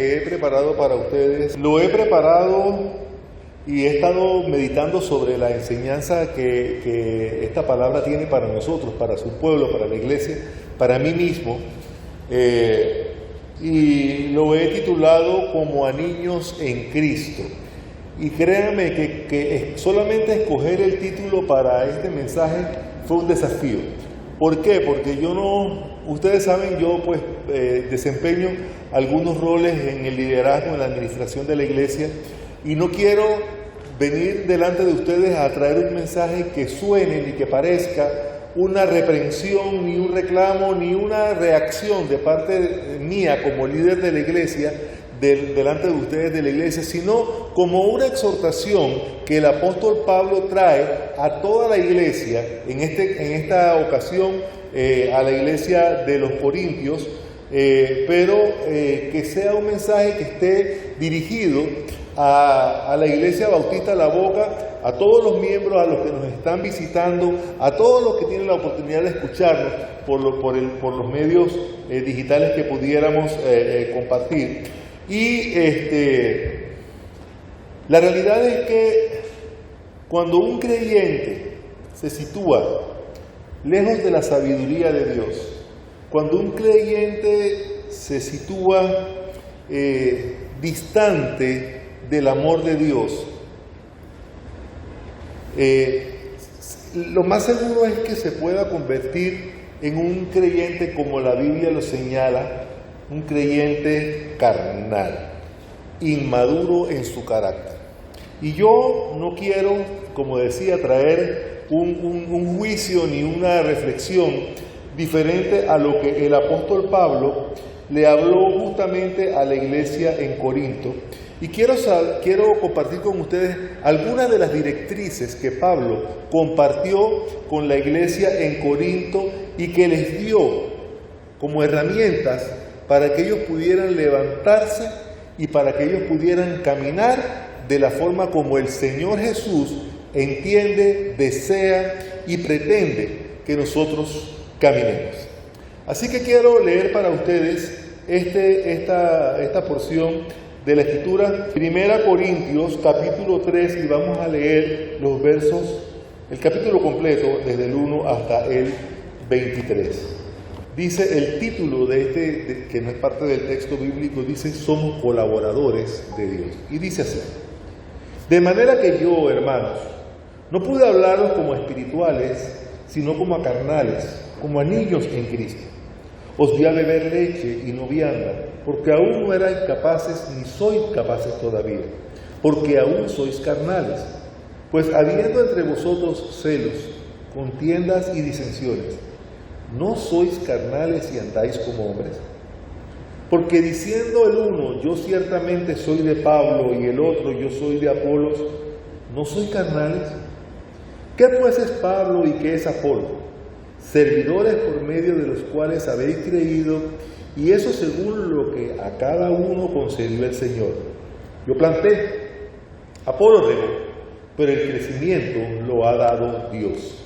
que he preparado para ustedes, lo he preparado y he estado meditando sobre la enseñanza que esta palabra tiene para nosotros, para su pueblo, para la iglesia, para mí mismo. Y lo he titulado como a niños en Cristo. Y créanme que solamente escoger el título para este mensaje fue un desafío. ¿Por qué? Porque ustedes saben, yo pues desempeño algunos roles en el liderazgo, en la administración de la iglesia, y no quiero venir delante de ustedes a traer un mensaje que suene ni que parezca una reprensión, ni un reclamo, ni una reacción de parte mía como líder de la iglesia, delante de ustedes de la iglesia, sino como una exhortación que el apóstol Pablo trae a toda la iglesia, en esta ocasión a la iglesia de los Corintios, pero que sea un mensaje que esté dirigido a la Iglesia Bautista La Boca, a todos los miembros, a los que nos están visitando, a todos los que tienen la oportunidad de escucharnos por los medios digitales que pudiéramos compartir. Y la realidad es que cuando un creyente se sitúa lejos de la sabiduría de Dios, cuando un creyente se sitúa distante del amor de Dios, lo más seguro es que se pueda convertir en un creyente, como la Biblia lo señala, un creyente carnal, inmaduro en su carácter. Y yo no quiero, como decía, traer un juicio ni una reflexión diferente a lo que el apóstol Pablo le habló justamente a la iglesia en Corinto. Y quiero compartir con ustedes algunas de las directrices que Pablo compartió con la iglesia en Corinto y que les dio como herramientas para que ellos pudieran levantarse y para que ellos pudieran caminar de la forma como el Señor Jesús entiende, desea y pretende que nosotros caminemos. Así que quiero leer para ustedes esta porción de la Escritura, 1 Corintios capítulo 3, y vamos a leer los versos, el capítulo completo, desde el 1 hasta el 23. Dice el título que no es parte del texto bíblico, dice: somos colaboradores de Dios. Y dice así: de manera que yo, hermanos, no pude hablaros como a espirituales, sino como a carnales, como a niños en Cristo. Os di a beber leche y no vianda, porque aún no erais capaces, ni sois capaces todavía, porque aún sois carnales. Pues habiendo entre vosotros celos, contiendas y disensiones, ¿no sois carnales y andáis como hombres? Porque diciendo el uno, yo ciertamente soy de Pablo, y el otro, yo soy de Apolos, ¿no sois carnales? ¿Qué pues es Pablo y qué es Apolo? Servidores por medio de los cuales habéis creído, y eso según lo que a cada uno concedió el Señor. Yo planté, Apolo regó, pero el crecimiento lo ha dado Dios.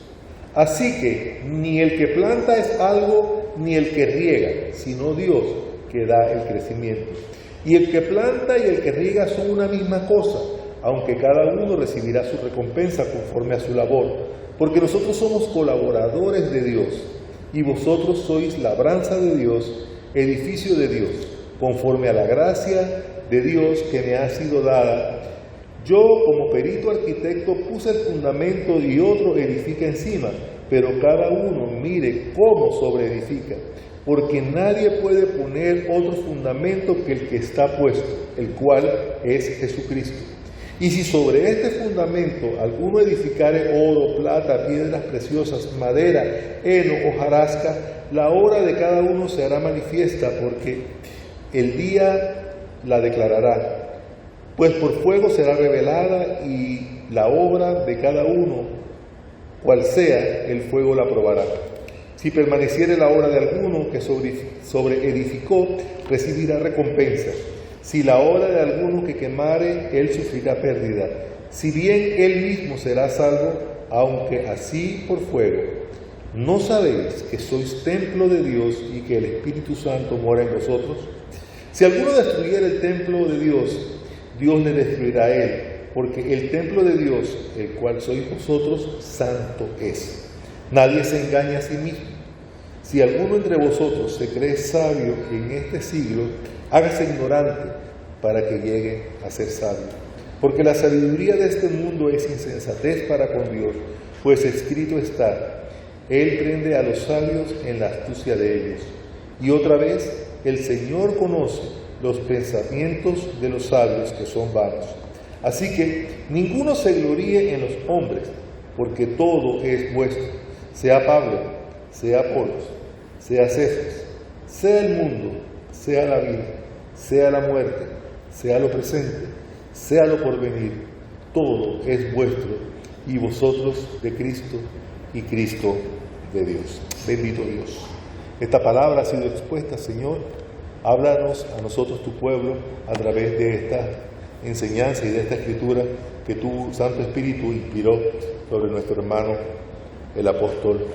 Así que ni el que planta es algo, ni el que riega, sino Dios que da el crecimiento. Y el que planta y el que riega son una misma cosa, aunque cada uno recibirá su recompensa conforme a su labor. Porque nosotros somos colaboradores de Dios, y vosotros sois labranza de Dios, edificio de Dios, conforme a la gracia de Dios que me ha sido dada. Yo, como perito arquitecto, puse el fundamento y otro edifica encima, pero cada uno mire cómo sobreedifica, porque nadie puede poner otro fundamento que el que está puesto, el cual es Jesucristo. Y si sobre este fundamento alguno edificare oro, plata, piedras preciosas, madera, heno, hojarasca, la obra de cada uno se hará manifiesta, porque el día la declarará. Pues por fuego será revelada, y la obra de cada uno, cual sea, el fuego la probará. Si permaneciere la obra de alguno que sobre edificó, recibirá recompensa. Si la obra de alguno que quemare, él sufrirá pérdida. Si bien él mismo será salvo, aunque así por fuego. ¿No sabéis que sois templo de Dios y que el Espíritu Santo mora en vosotros? Si alguno destruyera el templo de Dios, Dios le destruirá a él, porque el templo de Dios, el cual sois vosotros, santo es. Nadie se engaña a sí mismo. Si alguno entre vosotros se cree sabio en este siglo, hágase ignorante para que llegue a ser sabio. Porque la sabiduría de este mundo es insensatez para con Dios, pues escrito está: Él prende a los sabios en la astucia de ellos. Y otra vez, el Señor conoce los pensamientos de los sabios, que son vanos. Así que ninguno se gloríe en los hombres, porque todo es vuestro, sea Pablo, sea Apolos, sea Cefas, sea el mundo, sea la vida, sea la muerte, sea lo presente, sea lo porvenir, todo es vuestro, y vosotros de Cristo, y Cristo de Dios. Bendito Dios. Esta palabra ha sido expuesta, Señor. Háblanos a nosotros, tu pueblo, a través de esta enseñanza y de esta escritura que tu Santo Espíritu inspiró sobre nuestro hermano, el apóstol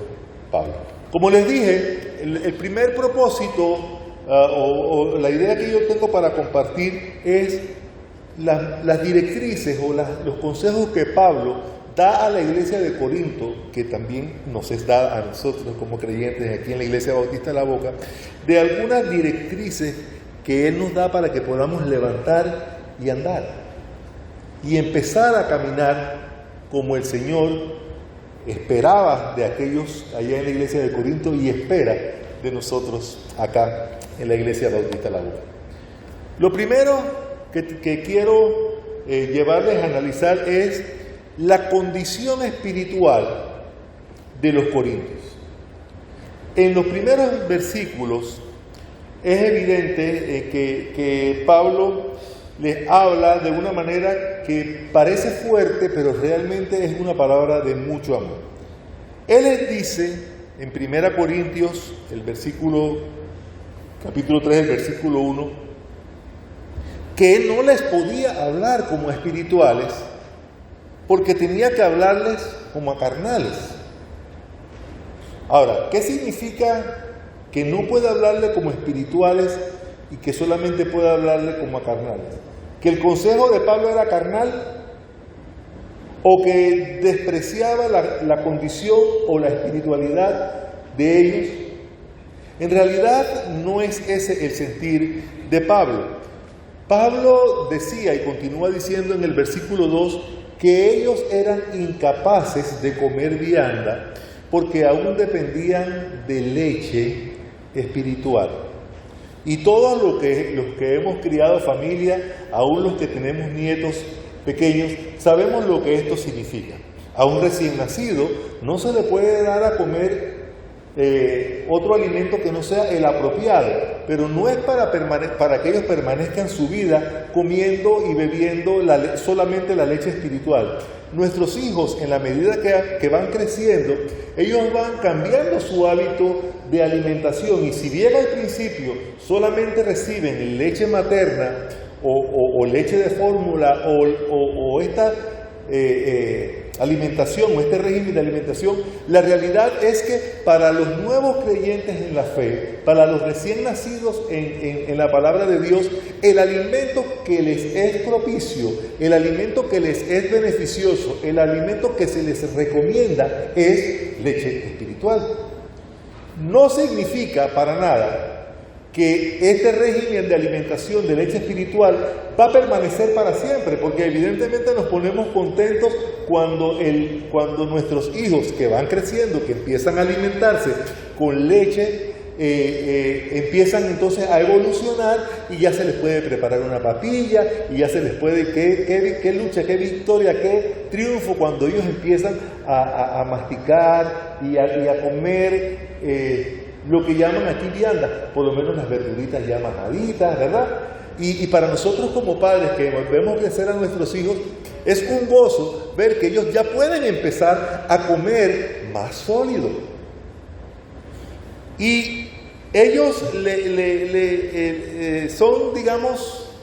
Pablo. Como les dije, el primer propósito o la idea que yo tengo para compartir es las directrices o los consejos que Pablo da a la iglesia de Corinto, que también nos es dada a nosotros como creyentes aquí en la Iglesia Bautista de la Boca, de algunas directrices que Él nos da para que podamos levantar y andar y empezar a caminar como el Señor esperaba de aquellos allá en la iglesia de Corinto y espera de nosotros acá en la Iglesia Bautista de la Boca. Lo primero que quiero llevarles a analizar es la condición espiritual de los corintios. En los primeros versículos es evidente que Pablo les habla de una manera que parece fuerte, pero realmente es una palabra de mucho amor. Él les dice en 1 Corintios, capítulo 3, el versículo 1, que él no les podía hablar como espirituales, porque tenía que hablarles como a carnales. Ahora, ¿qué significa que no puede hablarle como espirituales y que solamente puede hablarle como a carnales? ¿Que el consejo de Pablo era carnal? ¿O que despreciaba la condición o la espiritualidad de ellos? En realidad no es ese el sentir de Pablo. Pablo decía y continúa diciendo en el versículo 2 que ellos eran incapaces de comer vianda porque aún dependían de leche espiritual. Y todos los que hemos criado familia, aún los que tenemos nietos pequeños, sabemos lo que esto significa. A un recién nacido no se le puede dar a comer otro alimento que no sea el apropiado, pero no es para que ellos permanezcan su vida comiendo y bebiendo solamente la leche espiritual. Nuestros hijos, en la medida que van creciendo, ellos van cambiando su hábito de alimentación, y si bien al principio solamente reciben leche materna o leche de fórmula o esta alimentación o este régimen de alimentación, la realidad es que para los nuevos creyentes en la fe, para los recién nacidos en la palabra de Dios, el alimento que les es propicio, el alimento que les es beneficioso, el alimento que se les recomienda es leche espiritual. No significa para nada que este régimen de alimentación de leche espiritual va a permanecer para siempre, porque evidentemente nos ponemos contentos cuando nuestros hijos que van creciendo, que empiezan a alimentarse con leche, empiezan entonces a evolucionar y ya se les puede preparar una papilla y ya se les puede, qué lucha, qué victoria, qué triunfo cuando ellos empiezan a masticar y a comer lo que llaman aquí vianda, por lo menos las verduritas ya majaditas, ¿verdad? Y para nosotros como padres que vemos crecer a nuestros hijos, es un gozo ver que ellos ya pueden empezar a comer más sólido. Y ellos son, digamos,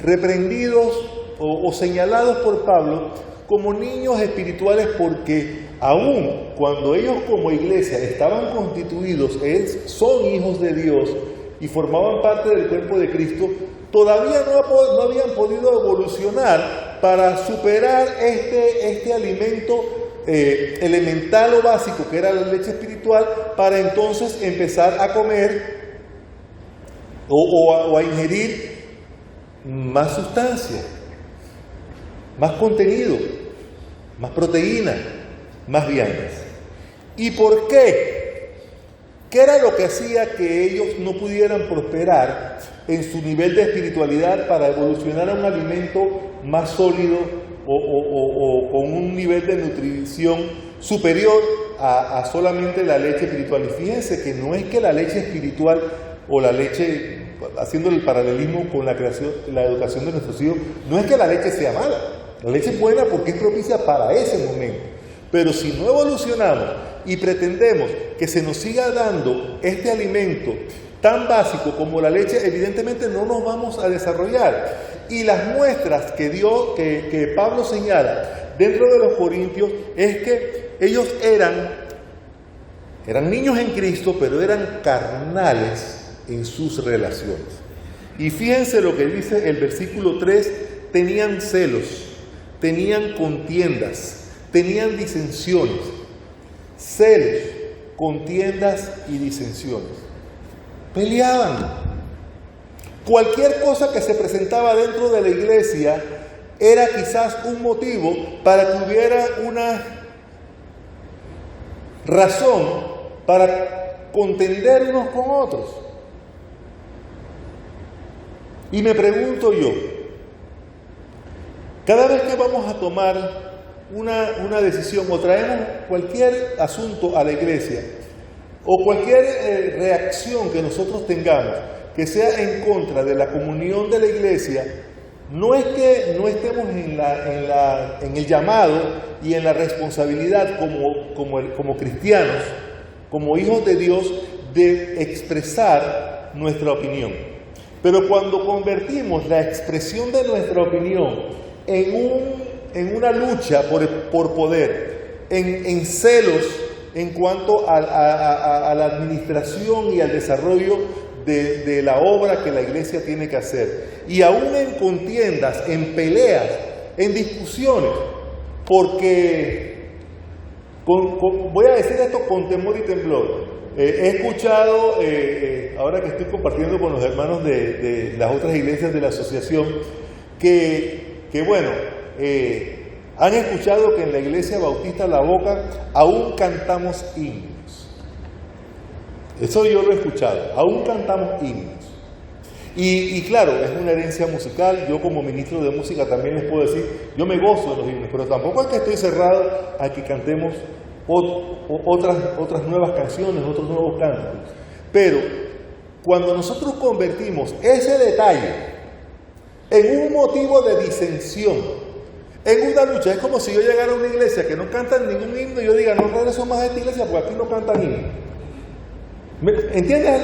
reprendidos o señalados por Pablo como niños espirituales, porque aún cuando ellos como iglesia estaban constituidos, son hijos de Dios, y formaban parte del cuerpo de Cristo, todavía no habían podido evolucionar para superar este alimento elemental o básico que era la leche espiritual, para entonces empezar a comer o a ingerir más sustancia, más contenido, más proteína, más viandas. ¿Y por qué? ¿Qué era lo que hacía que ellos no pudieran prosperar en su nivel de espiritualidad para evolucionar a un alimento más sólido o con un nivel de nutrición superior a solamente la leche espiritual? Y fíjense que no es que la leche espiritual o la leche, haciendo el paralelismo con la educación de nuestros hijos, no es que la leche sea mala. La leche es buena porque es propicia para ese momento. Pero si no evolucionamos y pretendemos que se nos siga dando este alimento tan básico como la leche, evidentemente no nos vamos a desarrollar. Y las muestras que Pablo señala dentro de los Corintios es que ellos eran niños en Cristo, pero eran carnales en sus relaciones. Y fíjense lo que dice el versículo 3: tenían celos, tenían contiendas, tenían disensiones. Celos, contiendas y disensiones. Peleaban. Cualquier cosa que se presentaba dentro de la iglesia era quizás un motivo para que hubiera una razón para contender unos con otros. Y me pregunto yo, cada vez que vamos a tomar una decisión o traemos cualquier asunto a la iglesia o cualquier reacción que nosotros tengamos que sea en contra de la comunión de la iglesia, no es que no estemos en el llamado y en la responsabilidad como cristianos, como hijos de Dios, de expresar nuestra opinión. Pero cuando convertimos la expresión de nuestra opinión en una lucha por poder, en celos en cuanto a la administración y al desarrollo de la obra que la iglesia tiene que hacer, y aún en contiendas, en peleas, en discusiones, porque, voy a decir esto con temor y temblor, he escuchado, ahora que estoy compartiendo con los hermanos de las otras iglesias de la asociación, que bueno, han escuchado que en la iglesia bautista La Boca aún cantamos himnos. Eso yo lo he escuchado, aún cantamos himnos. Y claro, es una herencia musical. Yo como ministro de música también les puedo decir, yo me gozo de los himnos, pero tampoco es que estoy cerrado a que cantemos otras nuevas canciones, otros nuevos cánticos. Pero cuando nosotros convertimos ese detalle en un motivo de disensión, en una lucha, es como si yo llegara a una iglesia que no cantan ningún himno y yo diga, no regreso más a esta iglesia porque aquí no cantan himno. ¿Entiendes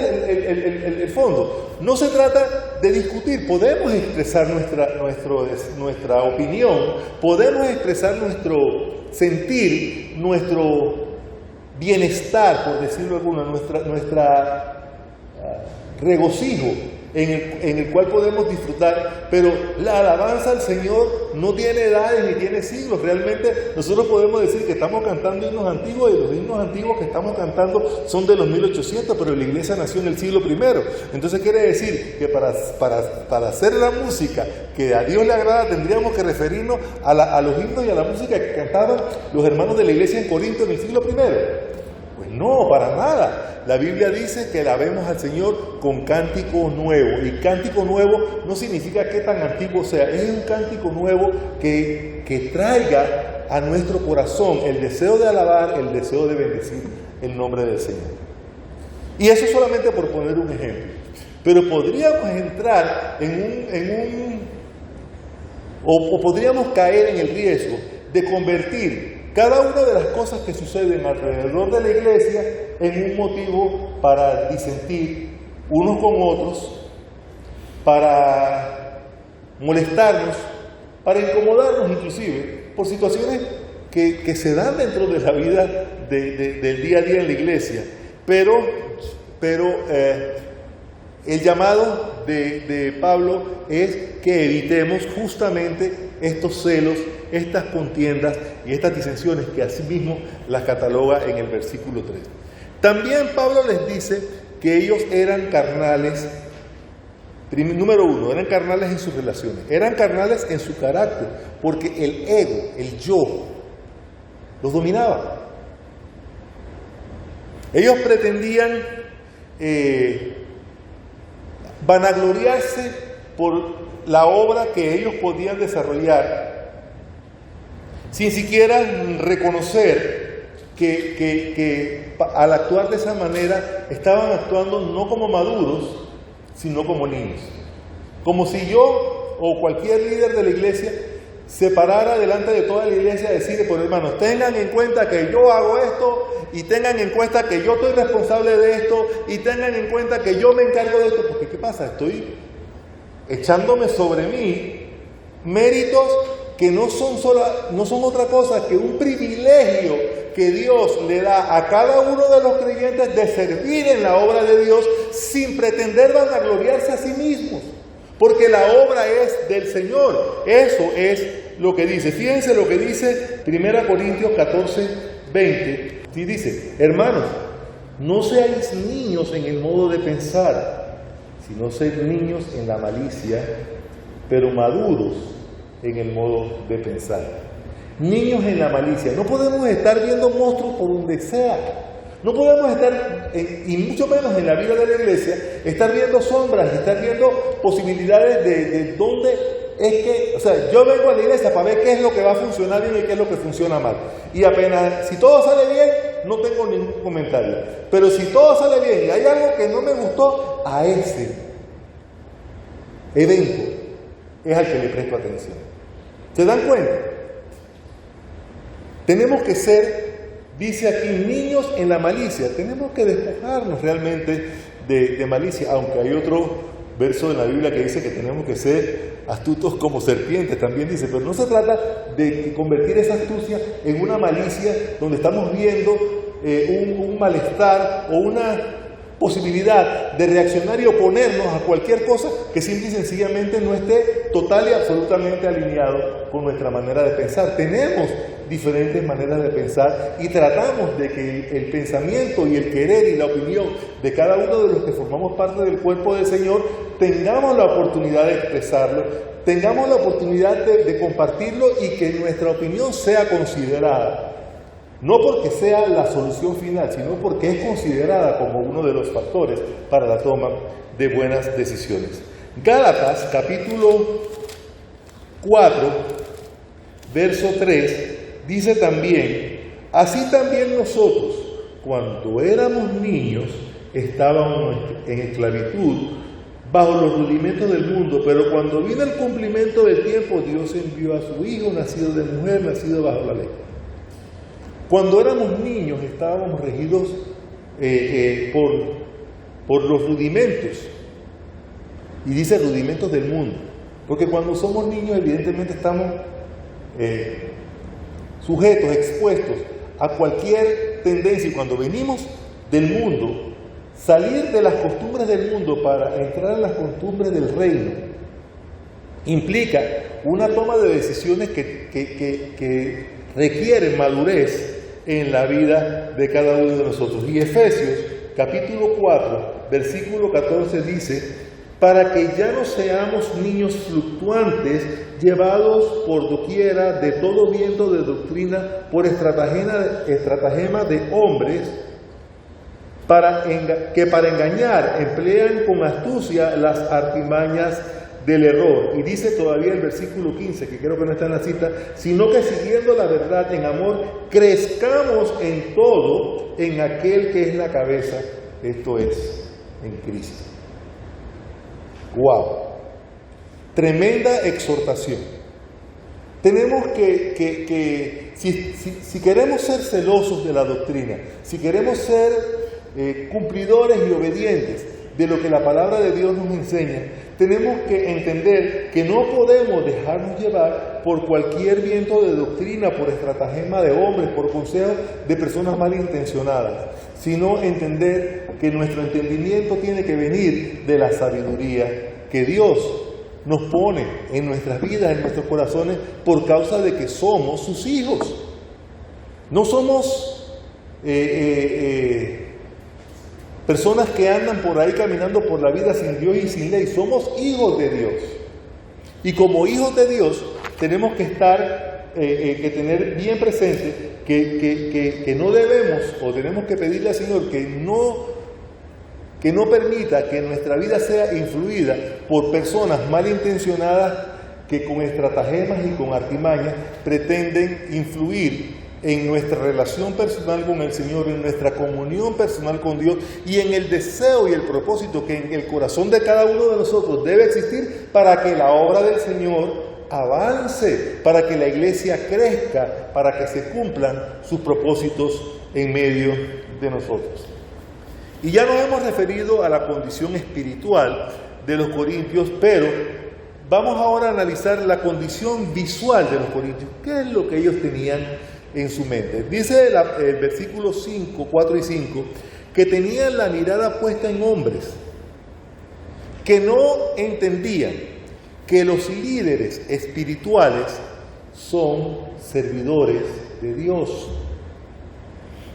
el fondo? No se trata de discutir, podemos expresar nuestra opinión, podemos expresar nuestro sentir, nuestro bienestar, por decirlo alguna, nuestra regocijo en el cual podemos disfrutar, pero la alabanza al Señor no tiene edades ni tiene siglos. Realmente nosotros podemos decir que estamos cantando himnos antiguos, y los himnos antiguos que estamos cantando son de los 1800, pero la iglesia nació en el siglo I. Entonces quiere decir que para hacer la música que a Dios le agrada, tendríamos que referirnos a los himnos y a la música que cantaban los hermanos de la iglesia en Corinto en el siglo I. Pues no, para nada. La Biblia dice que alabemos al Señor con cántico nuevo. Y cántico nuevo no significa que tan antiguo sea. Es un cántico nuevo que traiga a nuestro corazón el deseo de alabar, el deseo de bendecir el nombre del Señor. Y eso solamente por poner un ejemplo. Pero podríamos entrar o podríamos caer en el riesgo de convertir cada una de las cosas que suceden alrededor de la iglesia en un motivo para disentir unos con otros, para molestarnos, para incomodarnos inclusive, por situaciones que se dan dentro de la vida del día a día en la iglesia. Pero el llamado de Pablo es que evitemos justamente estos celos, estas contiendas y estas disensiones que asimismo las cataloga en el versículo 3. También Pablo les dice que ellos eran carnales. Número uno, eran carnales en sus relaciones, eran carnales en su carácter, porque el ego, el yo, los dominaba. Ellos pretendían vanagloriarse por la obra que ellos podían desarrollar, sin siquiera reconocer que al actuar de esa manera estaban actuando no como maduros, sino como niños. Como si yo o cualquier líder de la iglesia se parara delante de toda la iglesia a decirle, por hermanos, tengan en cuenta que yo hago esto, y tengan en cuenta que yo estoy responsable de esto, y tengan en cuenta que yo me encargo de esto, porque ¿qué pasa? Estoy echándome sobre mí méritos que no son otra cosa que un privilegio que Dios le da a cada uno de los creyentes de servir en la obra de Dios sin pretender vanagloriarse a sí mismos, porque la obra es del Señor. Eso es lo que dice. Fíjense lo que dice 1 Corintios 14, 20. Y dice, hermanos, no seáis niños en el modo de pensar, sino sed niños en la malicia, pero maduros en el modo de pensar. Niños en la malicia. No podemos estar viendo monstruos por donde sea. No podemos estar, y mucho menos en la vida de la iglesia, estar viendo sombras, estar viendo posibilidades de dónde es que, o sea, yo vengo a la iglesia para ver qué es lo que va a funcionar bien y qué es lo que funciona mal. Y apenas, si todo sale bien, no tengo ningún comentario. Pero si todo sale bien y hay algo que no me gustó, a ese evento es al que le presto atención. ¿Se dan cuenta? Tenemos que ser, dice aquí, niños en la malicia. Tenemos que despojarnos realmente de malicia, aunque hay otro verso en la Biblia que dice que tenemos que ser astutos como serpientes, también dice, pero no se trata de convertir esa astucia en una malicia donde estamos viendo un malestar o una posibilidad de reaccionar y oponernos a cualquier cosa que simple y sencillamente no esté total y absolutamente alineado con nuestra manera de pensar. Tenemos diferentes maneras de pensar y tratamos de que el pensamiento y el querer y la opinión de cada uno de los que formamos parte del cuerpo del Señor tengamos la oportunidad de expresarlo, tengamos la oportunidad de compartirlo y que nuestra opinión sea considerada. No porque sea la solución final, sino porque es considerada como uno de los factores para la toma de buenas decisiones. Gálatas, capítulo 4, verso 3, dice también, así también nosotros, cuando éramos niños, estábamos en esclavitud, bajo los rudimentos del mundo, pero cuando vino el cumplimiento del tiempo, Dios envió a su Hijo, nacido de mujer, nacido bajo la ley. Cuando éramos niños estábamos regidos por los rudimentos, y dice rudimentos del mundo, porque cuando somos niños evidentemente estamos sujetos, expuestos a cualquier tendencia, y cuando venimos del mundo, salir de las costumbres del mundo para entrar en las costumbres del reino, implica una toma de decisiones que requieren madurez en la vida de cada uno de nosotros. Y Efesios capítulo 4 versículo 14 dice, para que ya no seamos niños fluctuantes, llevados por doquiera de todo viento de doctrina, por estratagema de hombres, que para engañar emplean con astucia las artimañas del error. Y dice todavía el versículo 15, que creo que no está en la cita, sino que siguiendo la verdad en amor, crezcamos en todo en aquel que es la cabeza, esto es, en Cristo. ¡Wow! Tremenda exhortación. Tenemos que si queremos ser celosos de la doctrina, si queremos ser cumplidores y obedientes de lo que la palabra de Dios nos enseña, tenemos que entender que no podemos dejarnos llevar por cualquier viento de doctrina, por estratagema de hombres, por consejos de personas malintencionadas, sino entender que nuestro entendimiento tiene que venir de la sabiduría que Dios nos pone en nuestras vidas, en nuestros corazones, por causa de que somos sus hijos. No somos personas que andan por ahí caminando por la vida sin Dios y sin ley. Somos hijos de Dios. Y como hijos de Dios tenemos que tener bien presente que no debemos, o tenemos que pedirle al Señor que no permita que nuestra vida sea influida por personas malintencionadas que con estratagemas y con artimañas pretenden influir en nuestra relación personal con el Señor, en nuestra comunión personal con Dios y en el deseo y el propósito que en el corazón de cada uno de nosotros debe existir para que la obra del Señor avance, para que la iglesia crezca, para que se cumplan sus propósitos en medio de nosotros. Y ya nos hemos referido a la condición espiritual de los corintios, pero vamos ahora a analizar la condición visual de los corintios. ¿Qué es lo que ellos tenían en su mente? Dice el versículo 4 y 5, que tenían la mirada puesta en hombres, que no entendían que los líderes espirituales son servidores de Dios.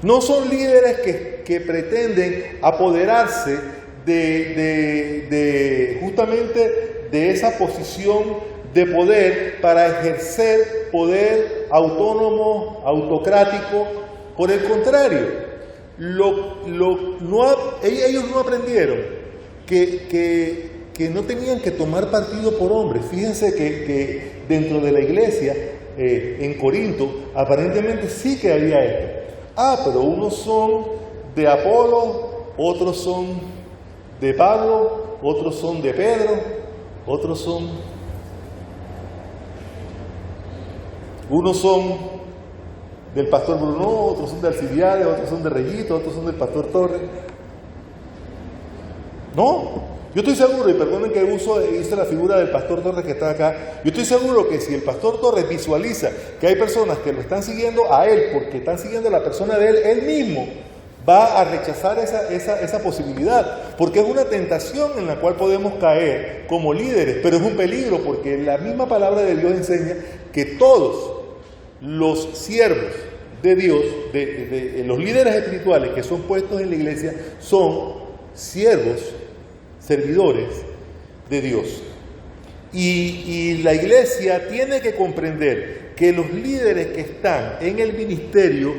No son líderes que pretenden apoderarse justamente de esa posición de poder para ejercer poder autónomo, autocrático. Por el contrario, ellos no aprendieron que no tenían que tomar partido por hombres. Fíjense que dentro de la iglesia en Corinto aparentemente sí que había esto. Pero unos son de Apolo, otros son de Pablo, otros son de Pedro, otros son del pastor Bruno, otros son de Alcibiades, otros son de Reyito, otros son del pastor Torres. No, yo estoy seguro, y perdonen que hice la figura del pastor Torres que está acá, yo estoy seguro que si el pastor Torres visualiza que hay personas que lo están siguiendo a él porque están siguiendo a la persona de él, él mismo va a rechazar esa posibilidad, porque es una tentación en la cual podemos caer como líderes, pero es un peligro porque la misma palabra de Dios enseña que todos los siervos de Dios, de los líderes espirituales que son puestos en la iglesia, son siervos, servidores de Dios. Y la iglesia tiene que comprender que los líderes que están en el ministerio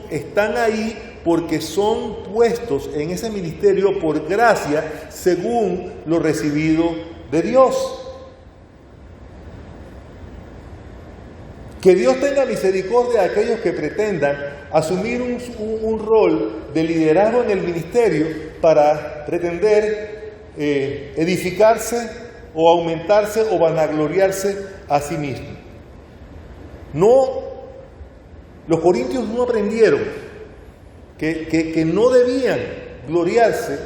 están ahí porque son puestos en ese ministerio por gracia según lo recibido de Dios. Que Dios tenga misericordia de aquellos que pretendan asumir un rol de liderazgo en el ministerio para pretender edificarse o aumentarse o vanagloriarse a sí mismo. Los corintios no aprendieron que no debían gloriarse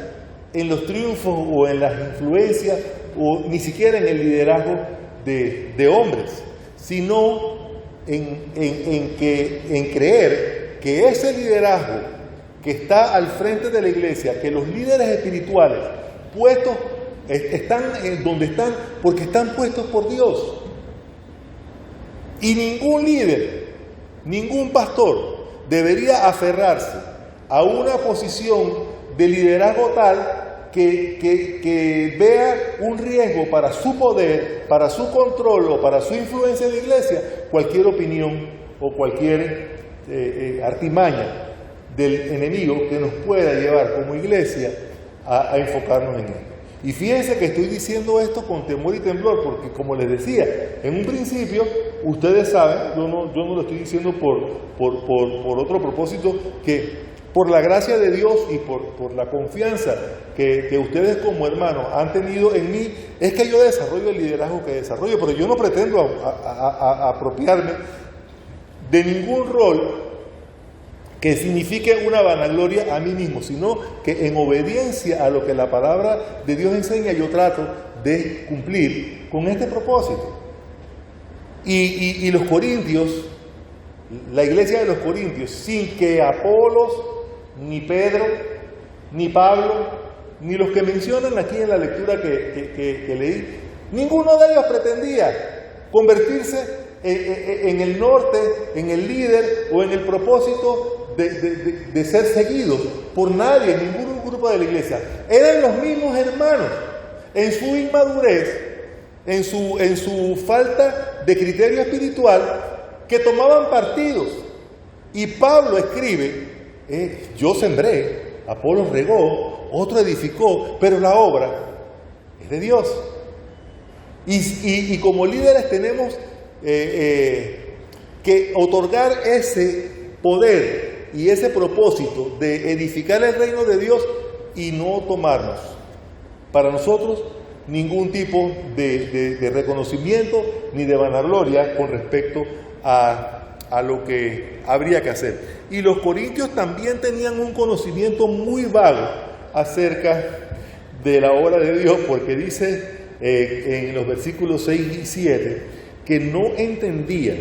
en los triunfos o en las influencias o ni siquiera en el liderazgo de hombres, sino en creer que ese liderazgo que está al frente de la iglesia, que los líderes espirituales puestos están donde están porque están puestos por Dios. Y ningún líder, ningún pastor debería aferrarse a una posición de liderazgo tal que vea un riesgo para su poder, para su control o para su influencia en la iglesia, cualquier opinión o cualquier artimaña del enemigo que nos pueda llevar como iglesia a enfocarnos en él. Y fíjense que estoy diciendo esto con temor y temblor, porque como les decía, en un principio, ustedes saben, yo no lo estoy diciendo por otro propósito, que por la gracia de Dios y por la confianza que ustedes como hermanos han tenido en mí, es que yo desarrollo el liderazgo que desarrollo, pero yo no pretendo apropiarme de ningún rol que signifique una vanagloria a mí mismo, sino que en obediencia a lo que la palabra de Dios enseña, yo trato de cumplir con este propósito. Y los corintios, la iglesia de los corintios, sin que Apolos, ni Pedro, ni Pablo, ni los que mencionan aquí en la lectura que leí, ninguno de ellos pretendía convertirse en el norte, en el líder o en el propósito de ser seguidos por nadie, ningún grupo de la iglesia. Eran los mismos hermanos, en su inmadurez, en su falta de criterio espiritual, que tomaban partidos. Y Pablo escribe, yo sembré, Apolos regó, otro edificó, pero la obra es de Dios. Y como líderes tenemos que otorgar ese poder y ese propósito de edificar el reino de Dios y no tomarnos para nosotros ningún tipo de reconocimiento ni de vanagloria con respecto a lo que habría que hacer. Y los corintios también tenían un conocimiento muy vago acerca de la obra de Dios, porque dice en los versículos 6 y 7 que no entendían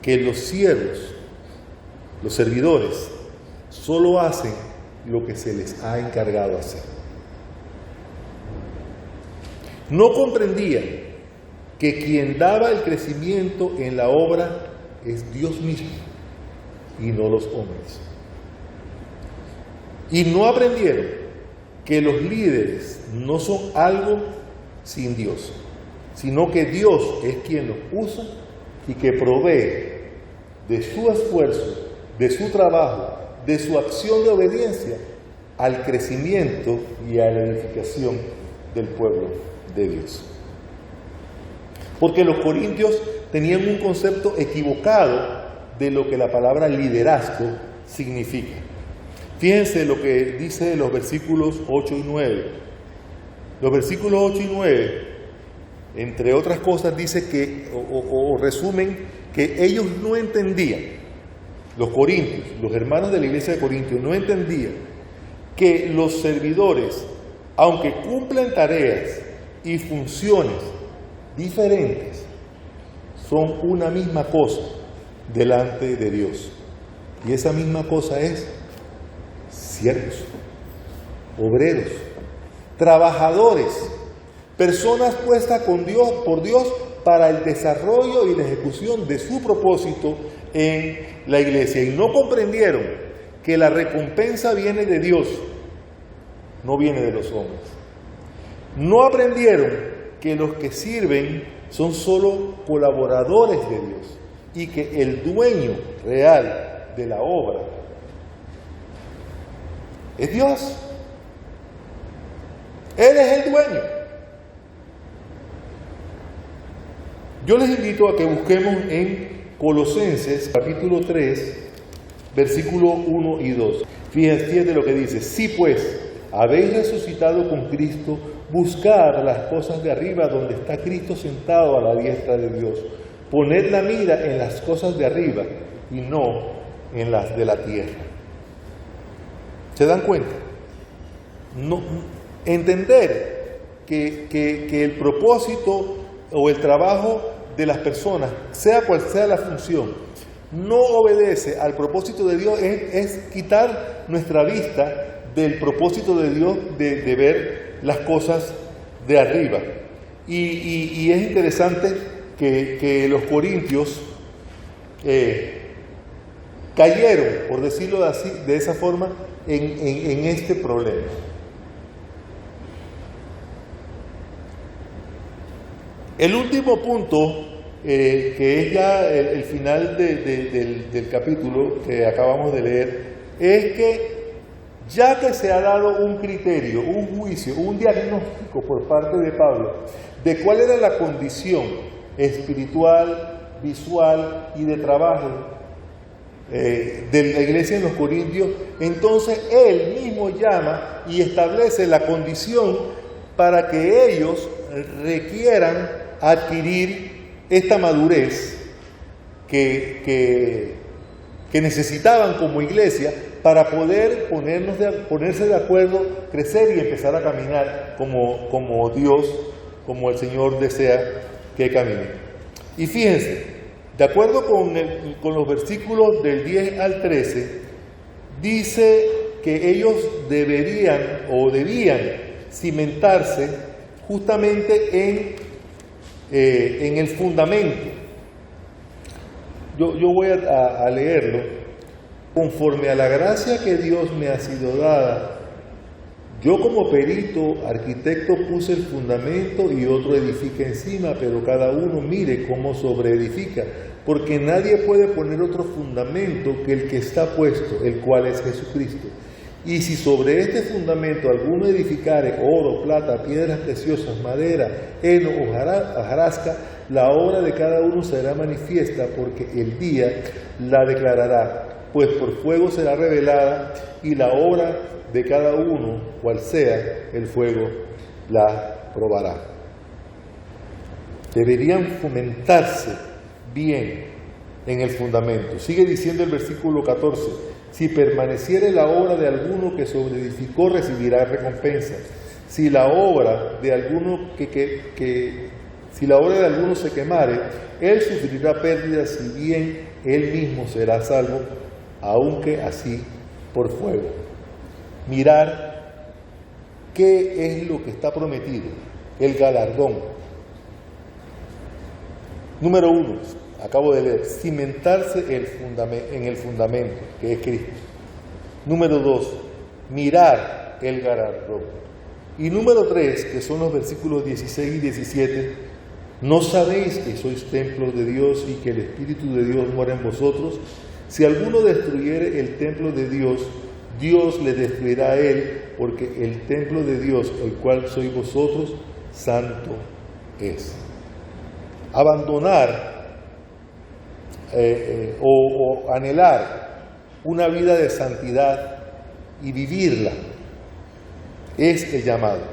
que los siervos, los servidores, solo hacen lo que se les ha encargado hacer. No comprendían que quien daba el crecimiento en la obra es Dios mismo y no los hombres. Y no aprendieron que los líderes no son algo sin Dios, sino que Dios es quien los usa y que provee de su esfuerzo, de su trabajo, de su acción de obediencia al crecimiento y a la edificación del pueblo de Dios. Porque los corintios tenían un concepto equivocado de lo que la palabra liderazgo significa. Fíjense lo que dice los versículos 8 y 9. Los versículos 8 y 9, entre otras cosas, dice que, o resumen, que ellos no entendían, los corintios, los hermanos de la iglesia de Corintios, no entendían que los servidores, aunque cumplen tareas y funciones diferentes, son una misma cosa delante de Dios. Y esa misma cosa es siervos, obreros, trabajadores, personas puestas por Dios para el desarrollo y la ejecución de su propósito en la iglesia. Y no comprendieron que la recompensa viene de Dios, no viene de los hombres. No aprendieron que los que sirven son solo colaboradores de Dios y que el dueño real de la obra es Dios. Él es el dueño. Yo les invito a que busquemos en Colosenses capítulo 3, versículo 1 y 2. Fíjense lo que dice: si pues habéis resucitado con Cristo, buscad las cosas de arriba donde está Cristo sentado a la diestra de Dios. Poned la mira en las cosas de arriba y no en las de la tierra. ¿Se dan cuenta? No, entender que el propósito o el trabajo de las personas, sea cual sea la función, no obedece al propósito de Dios, es quitar nuestra vista del propósito de Dios de ver las cosas de arriba. Y es interesante que los corintios cayeron, por decirlo así, de esa forma, en este problema. El último punto, que es ya el final del capítulo que acabamos de leer, es que ya que se ha dado un criterio, un juicio, un diagnóstico por parte de Pablo de cuál era la condición espiritual, visual y de trabajo de la iglesia en los Corintios, entonces él mismo llama y establece la condición para que ellos requieran adquirir esta madurez que necesitaban como iglesia para poder ponerse de acuerdo, crecer y empezar a caminar como Dios como el Señor desea que camine. Y fíjense, de acuerdo con los versículos del 10 al 13, dice que ellos debían cimentarse justamente en el fundamento. Yo voy a leerlo. Conforme a la gracia que Dios me ha sido dada, yo como perito, arquitecto, puse el fundamento y otro edifica encima, pero cada uno mire cómo sobreedifica, porque nadie puede poner otro fundamento que el que está puesto, el cual es Jesucristo. Y si sobre este fundamento alguno edificare oro, plata, piedras preciosas, madera, heno o hojarasca, la obra de cada uno será manifiesta, porque el día la declarará, pues por fuego será revelada, y la obra de cada uno, cual sea, el fuego la probará. Deberían fomentarse bien en el fundamento. Sigue diciendo el versículo 14, si permaneciere la obra de alguno que sobreedificó, recibirá recompensa. Si la obra de alguno si la obra de alguno se quemare, él sufrirá pérdida, si bien él mismo será salvo, aunque así por fuego. Mirar qué es lo que está prometido, el galardón. Número 1, acabo de leer, cimentarse en el fundamento, que es Cristo. Número 2, mirar el galardón. Y número 3, que son los versículos 16 y 17, ¿no sabéis que sois templo de Dios y que el Espíritu de Dios mora en vosotros? Si alguno destruyere el templo de Dios, Dios le destruirá a él, porque el templo de Dios, el cual sois vosotros, santo es. Abandonar o anhelar una vida de santidad y vivirla es el llamado.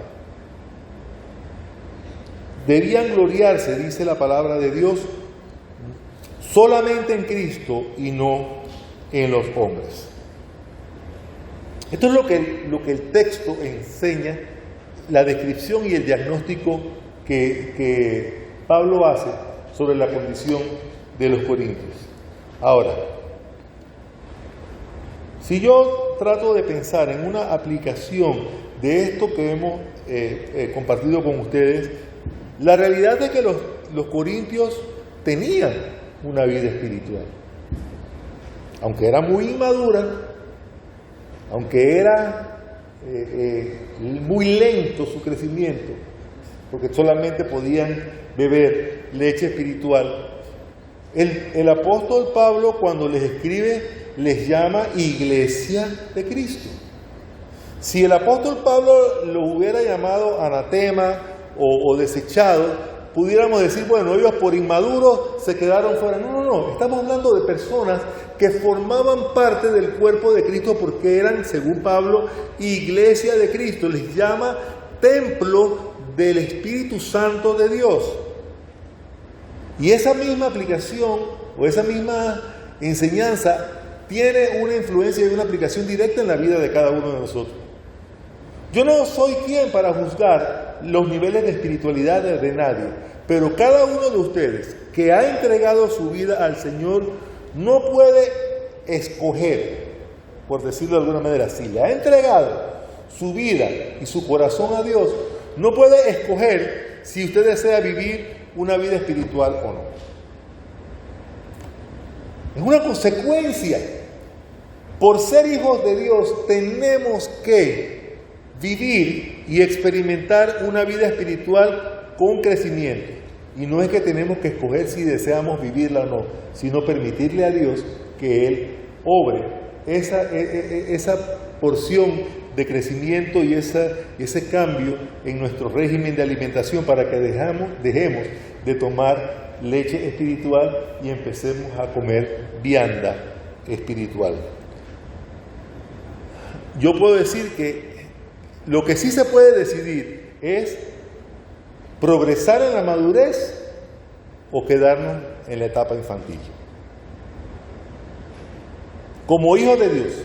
Debían gloriarse, dice la palabra de Dios, solamente en Cristo y no en los hombres. Esto es lo que el texto enseña, la descripción y el diagnóstico que Pablo hace sobre la condición de los corintios. Ahora, si yo trato de pensar en una aplicación de esto que hemos compartido con ustedes, la realidad es que los corintios tenían una vida espiritual, aunque era muy inmadura, aunque era muy lento su crecimiento, porque solamente podían beber leche espiritual. El apóstol Pablo, cuando les escribe, les llama iglesia de Cristo. Si el apóstol Pablo lo hubiera llamado anatema o desechado, pudiéramos decir, bueno, ellos por inmaduros se quedaron fuera. No, estamos hablando de personas que formaban parte del cuerpo de Cristo porque eran, según Pablo, iglesia de Cristo. Les llama templo del Espíritu Santo de Dios. Y esa misma aplicación o esa misma enseñanza tiene una influencia y una aplicación directa en la vida de cada uno de nosotros. Yo no soy quien para juzgar los niveles de espiritualidad de nadie, pero cada uno de ustedes que ha entregado su vida al Señor no puede escoger, por decirlo de alguna manera, si le ha entregado su vida y su corazón a Dios, no puede escoger si usted desea vivir una vida espiritual o no. Es una consecuencia. Por ser hijos de Dios tenemos que vivir y experimentar una vida espiritual con crecimiento. Y no es que tenemos que escoger si deseamos vivirla o no, sino permitirle a Dios que Él obre esa porción de crecimiento y ese cambio en nuestro régimen de alimentación para que dejemos de tomar leche espiritual y empecemos a comer vianda espiritual. Yo puedo decir que lo que sí se puede decidir es progresar en la madurez o quedarnos en la etapa infantil. Como hijos de Dios,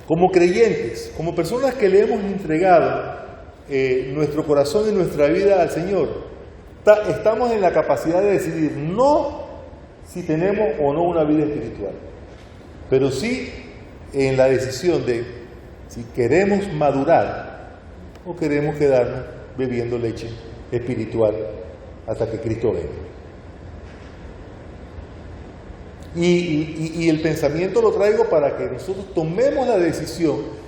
como creyentes, como personas que le hemos entregado nuestro corazón y nuestra vida al Señor, estamos en la capacidad de decidir no si tenemos o no una vida espiritual, pero sí en la decisión de si queremos madurar o queremos quedarnos bebiendo leche espiritual hasta que Cristo venga. Y el pensamiento lo traigo para que nosotros tomemos la decisión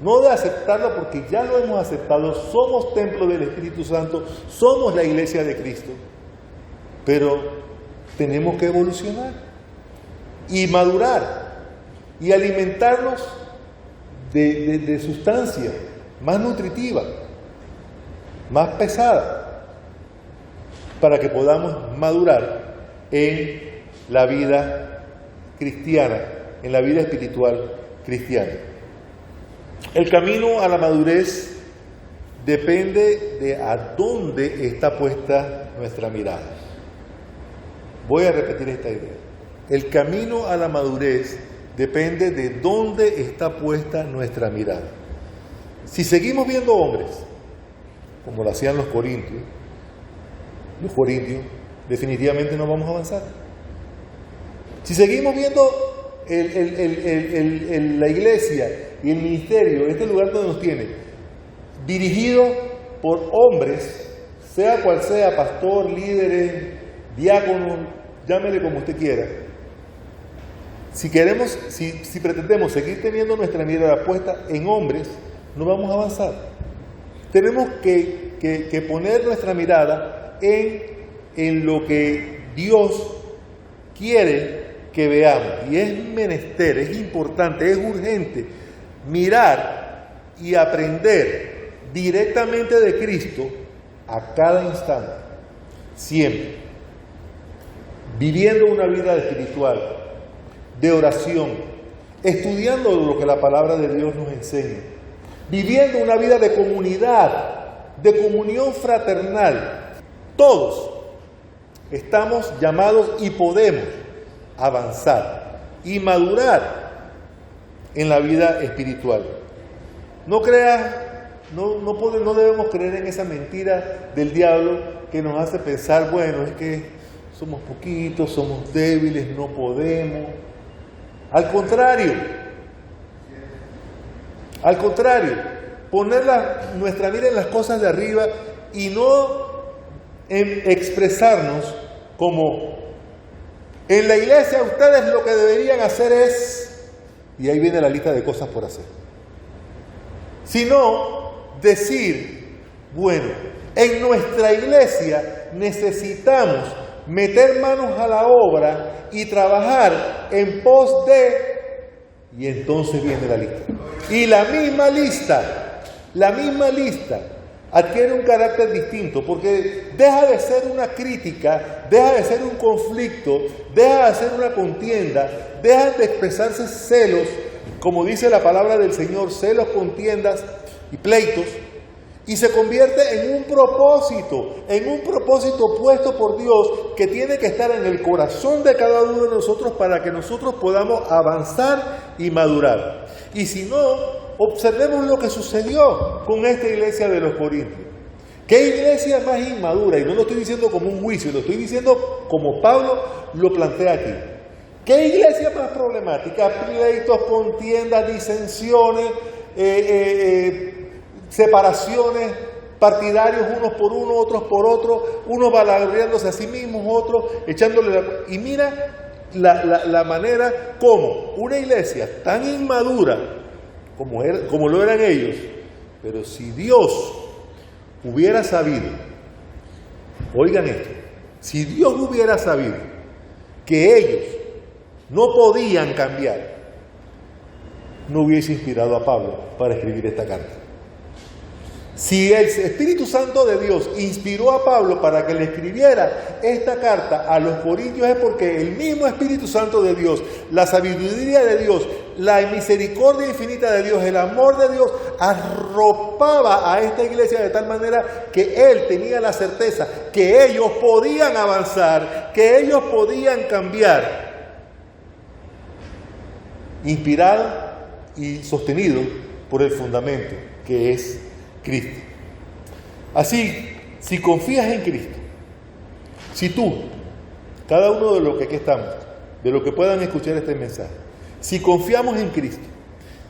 no de aceptarlo porque ya lo hemos aceptado, somos templo del Espíritu Santo, somos la iglesia de Cristo, pero tenemos que evolucionar y madurar y alimentarnos de sustancia más nutritiva, más pesada, para que podamos madurar en la vida cristiana, en la vida espiritual cristiana. El camino a la madurez depende de a dónde está puesta nuestra mirada. Voy a repetir esta idea. El camino a la madurez depende de dónde está puesta nuestra mirada. Si seguimos viendo hombres, como lo hacían los corintios, definitivamente no vamos a avanzar. Si seguimos viendo la iglesia y el ministerio, este lugar donde nos tiene, dirigido por hombres, sea cual sea, pastor, líderes, diáconos, llámele como usted quiera. Si pretendemos seguir teniendo nuestra mirada puesta en hombres, no vamos a avanzar. Tenemos que poner nuestra mirada en lo que Dios quiere que veamos. Y es menester, es importante, es urgente mirar y aprender directamente de Cristo a cada instante, siempre. Viviendo una vida espiritual, de oración, estudiando lo que la palabra de Dios nos enseña, viviendo una vida de comunidad, de comunión fraternal. Todos estamos llamados y podemos avanzar y madurar en la vida espiritual. No debemos creer en esa mentira del diablo que nos hace pensar, bueno, es que somos poquitos, somos débiles, no podemos. Al contrario, poner nuestra mira en las cosas de arriba y no en expresarnos como en la iglesia ustedes lo que deberían hacer es, y ahí viene la lista de cosas por hacer, sino decir, bueno, en nuestra iglesia necesitamos meter manos a la obra y trabajar en pos de, y entonces viene la lista. Y la misma lista adquiere un carácter distinto, porque deja de ser una crítica, deja de ser un conflicto, deja de ser una contienda, deja de expresarse celos, como dice la palabra del Señor, celos, contiendas y pleitos, y se convierte en un propósito puesto por Dios que tiene que estar en el corazón de cada uno de nosotros para que nosotros podamos avanzar y madurar. Y si no, observemos lo que sucedió con esta iglesia de los Corintios. ¿Qué iglesia más inmadura? Y no lo estoy diciendo como un juicio, lo estoy diciendo como Pablo lo plantea aquí. ¿Qué iglesia más problemática? Pleitos, contiendas, disensiones, separaciones, partidarios unos por uno, otros por otro, unos balagreándose a sí mismos, otros echándole Y mira la manera como una iglesia tan inmadura como lo eran ellos, pero si Dios hubiera sabido, oigan esto, si Dios hubiera sabido que ellos no podían cambiar, no hubiese inspirado a Pablo para escribir esta carta. Si el Espíritu Santo de Dios inspiró a Pablo para que le escribiera esta carta a los corintios, es porque el mismo Espíritu Santo de Dios, la sabiduría de Dios, la misericordia infinita de Dios, el amor de Dios, arropaba a esta iglesia de tal manera que él tenía la certeza que ellos podían avanzar, que ellos podían cambiar, inspirado y sostenido por el fundamento que es Cristo. Así, si confías en Cristo, si tú, cada uno de los que aquí estamos, de los que puedan escuchar este mensaje, si confiamos en Cristo,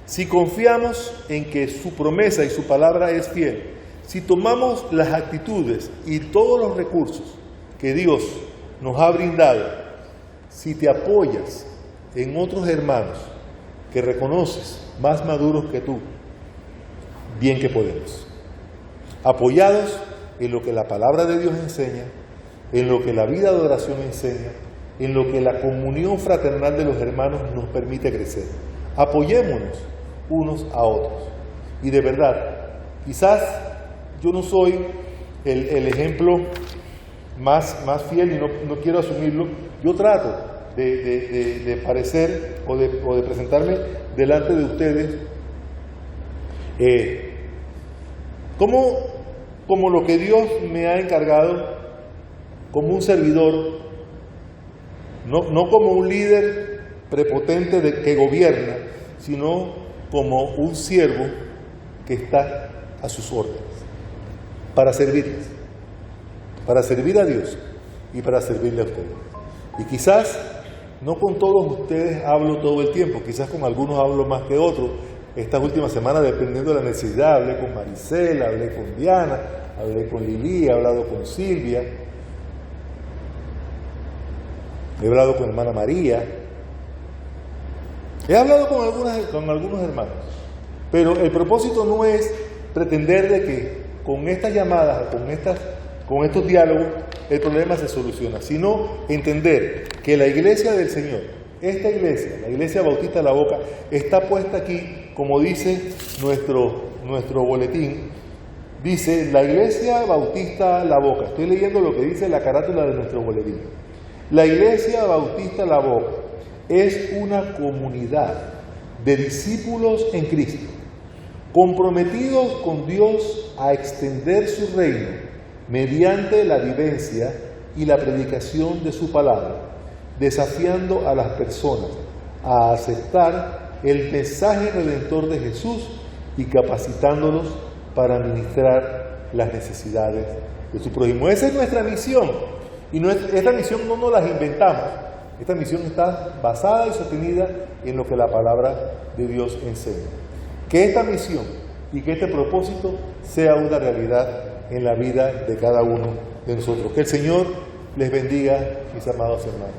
si confiamos en que su promesa y su palabra es fiel, si tomamos las actitudes y todos los recursos que Dios nos ha brindado, si te apoyas en otros hermanos que reconoces más maduros que tú, bien que podemos. Apoyados en lo que la palabra de Dios enseña, en lo que la vida de oración enseña, en lo que la comunión fraternal de los hermanos nos permite crecer. Apoyémonos unos a otros. Y de verdad, quizás yo no soy el ejemplo más fiel y no quiero asumirlo. Yo trato de parecer o de presentarme delante de ustedes como lo que Dios me ha encargado, como un servidor, no como un líder prepotente que gobierna, sino como un siervo que está a sus órdenes, para servirles, para servir a Dios y para servirle a ustedes. Y quizás no con todos ustedes hablo todo el tiempo, quizás con algunos hablo más que otros. Estas últimas semanas, dependiendo de la necesidad, hablé con Maricela, hablé con Diana, hablé con Lili, he hablado con Silvia, he hablado con hermana María, he hablado con algunos hermanos. Pero el propósito no es pretender de que con estas llamadas, con estos diálogos, el problema se soluciona, sino entender que la iglesia del Señor, esta iglesia, la iglesia Bautista La Boca, está puesta aquí, como dice nuestro boletín, dice la iglesia Bautista La Boca. Estoy leyendo lo que dice la carátula de nuestro boletín. La iglesia Bautista La Boca es una comunidad de discípulos en Cristo, comprometidos con Dios a extender su reino mediante la vivencia y la predicación de su palabra, desafiando a las personas a aceptar el mensaje redentor de Jesús y capacitándolos para ministrar las necesidades de su prójimo. Esa es nuestra misión, y esta misión no nos la inventamos. Esta misión está basada y sostenida en lo que la palabra de Dios enseña. Que esta misión y que este propósito sea una realidad en la vida de cada uno de nosotros. Que el Señor les bendiga, mis amados hermanos.